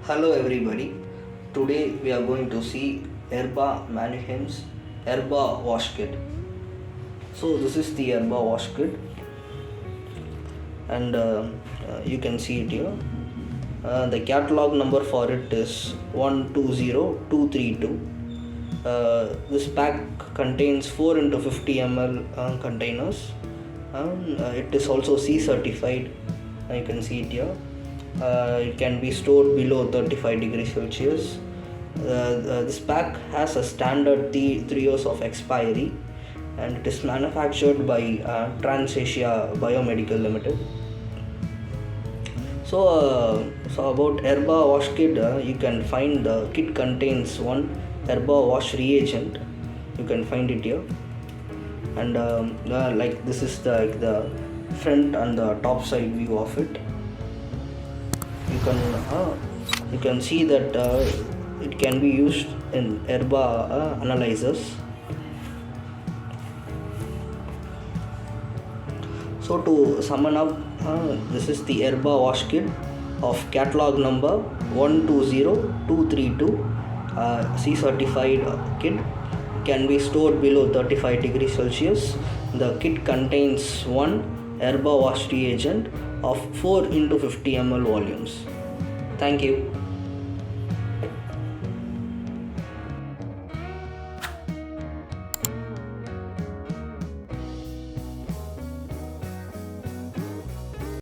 Hello everybody. Today we are going to see Erba Mannheim's ERBA wash kit. So this is the ERBA wash kit, and you can see it here. The catalog number for it is 120232. This pack contains 4 into 50 ml containers. It is also C certified. You can see it here. It can be stored below 35 degrees Celsius. This pack has a standard 3 years of expiry, and it is manufactured by Transasia Biomedical Limited. So about ERBA wash kit, you can find the kit contains one ERBA wash reagent. You can find it here, and like this is the front and the top side view of it. You can see that it can be used in ERBA analyzers. So to sum up, this is the ERBA wash kit of catalog number 120232, C certified kit. Can be stored below 35 degrees Celsius. The kit contains one ERBA wash reagent of 4 into 50 ml volumes. Thank you.